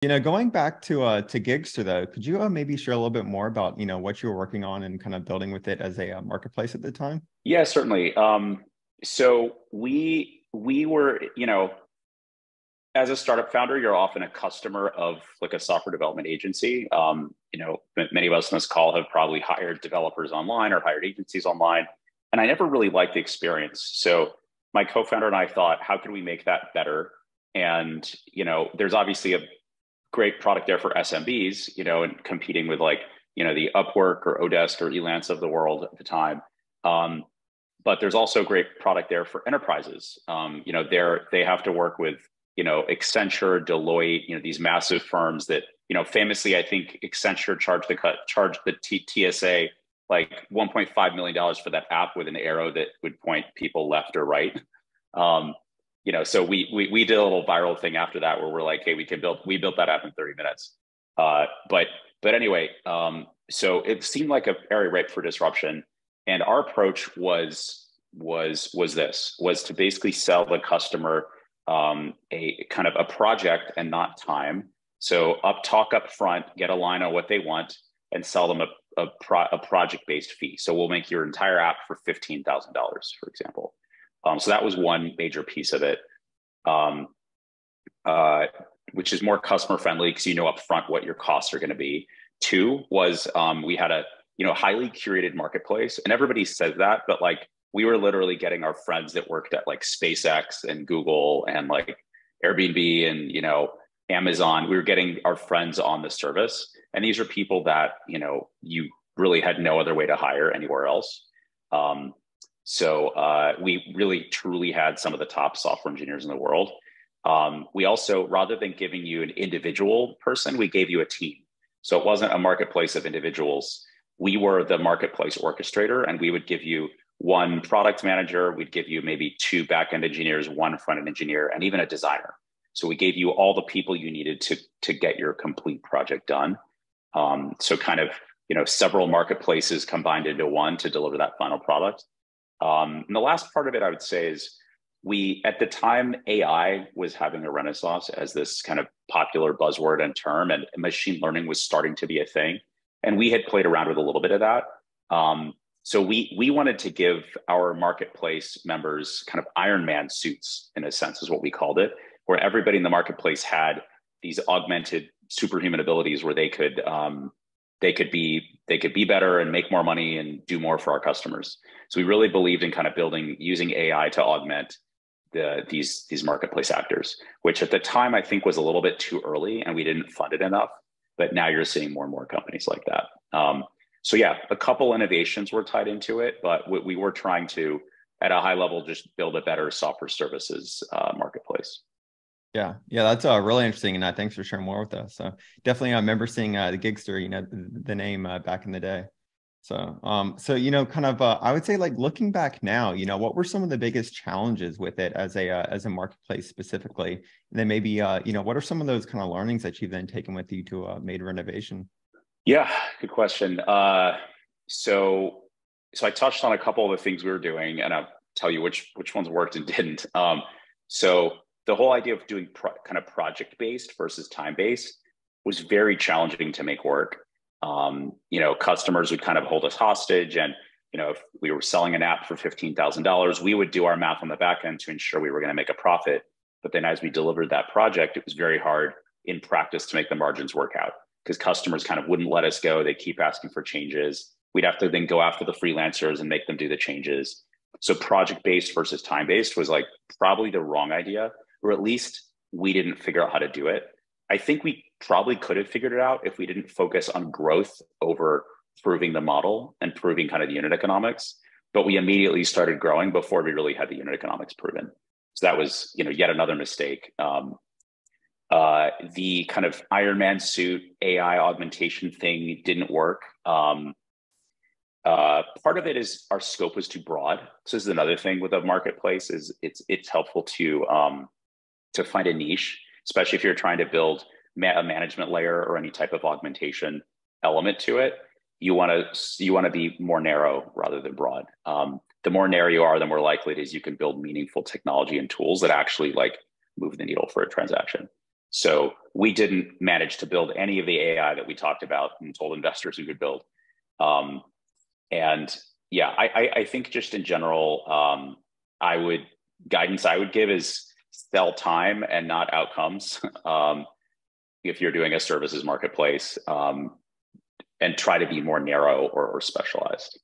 Going back to Gigster though, could you maybe share a little bit more about what you were working on and kind of building with it as a marketplace at the time? Yeah, certainly. So we were, as a startup founder, you're often a customer of like a software development agency. Many of us on this call have probably hired developers online or hired agencies online, and I never really liked the experience. So my co-founder and I thought, how can we make that better? And there's obviously a great product there for SMBs, and competing with like the Upwork or Odesk or Elance of the world at the time. Um, but there's also a great product there for enterprises. They have to work with Accenture, Deloitte, these massive firms that famously, I think Accenture charged the TSA like $1.5 million for that app with an arrow that would point people left or right. Um, so we did a little viral thing after that where we're like, hey, we built that app in 30 minutes. But anyway, so it seemed like a area ripe for disruption. And our approach was to basically sell the customer a kind of a project and not time. So talk up front, get a line on what they want, and sell them a project-based fee. So we'll make your entire app for $15,000, for example. So that was one major piece of it, um, which is more customer friendly because you know upfront what your costs are going to be. Two was we had a highly curated marketplace, and everybody says that, but like we were literally getting our friends that worked at like SpaceX and Google and like Airbnb and Amazon. We were getting our friends on the service, and these are people that you really had no other way to hire anywhere else. So we really truly had some of the top software engineers in the world. We also, rather than giving you an individual person, we gave you a team. So it wasn't a marketplace of individuals. We were the marketplace orchestrator, and we would give you one product manager. We'd give you maybe two backend engineers, one front-end engineer, and even a designer. So we gave you all the people you needed to get your complete project done. So kind of, several marketplaces combined into one to deliver that final product. And the last part of it, I would say, is at the time, AI was having a renaissance as this kind of popular buzzword and term, and machine learning was starting to be a thing. And we had played around with a little bit of that. So we wanted to give our marketplace members kind of Iron Man suits, in a sense, is what we called it, where everybody in the marketplace had these augmented superhuman abilities where they could be better and make more money and do more for our customers. So we really believed in kind of using AI to augment these marketplace actors, which at the time I think was a little bit too early and we didn't fund it enough. But now you're seeing more and more companies like that. So yeah, a couple innovations were tied into it, but we were trying to, at a high level, just build a better software services marketplace. Yeah, that's really interesting, and thanks for sharing more with us. So definitely, I remember seeing the Gigster, the name back in the day. So kind of, I would say, like looking back now, what were some of the biggest challenges with it as a marketplace specifically, and then maybe what are some of those kind of learnings that you've then taken with you to made renovation? Yeah, good question. So I touched on a couple of the things we were doing, and I'll tell you which ones worked and didn't. So the whole idea of doing kind of project-based versus time-based was very challenging to make work. Customers would kind of hold us hostage, and if we were selling an app for $15,000, we would do our math on the back end to ensure we were going to make a profit. But then as we delivered that project, it was very hard in practice to make the margins work out because customers kind of wouldn't let us go. They keep asking for changes. We'd have to then go after the freelancers and make them do the changes. So project-based versus time-based was like probably the wrong idea, or at least we didn't figure out how to do it. I think we probably could have figured it out if we didn't focus on growth over proving the model and proving kind of the unit economics. But we immediately started growing before we really had the unit economics proven. So that was, yet another mistake. The kind of Iron Man suit AI augmentation thing didn't work. Part of it is our scope was too broad. So this is another thing with a marketplace is it's helpful to find a niche, especially if you're trying to build a management layer or any type of augmentation element to it. You want to be more narrow rather than broad. The more narrow you are, the more likely it is you can build meaningful technology and tools that actually like move the needle for a transaction. So we didn't manage to build any of the AI that we talked about and told investors we could build. Um, and yeah, I think just in general, guidance I would give is sell time and not outcomes. If you're doing a services marketplace, and try to be more narrow or specialized.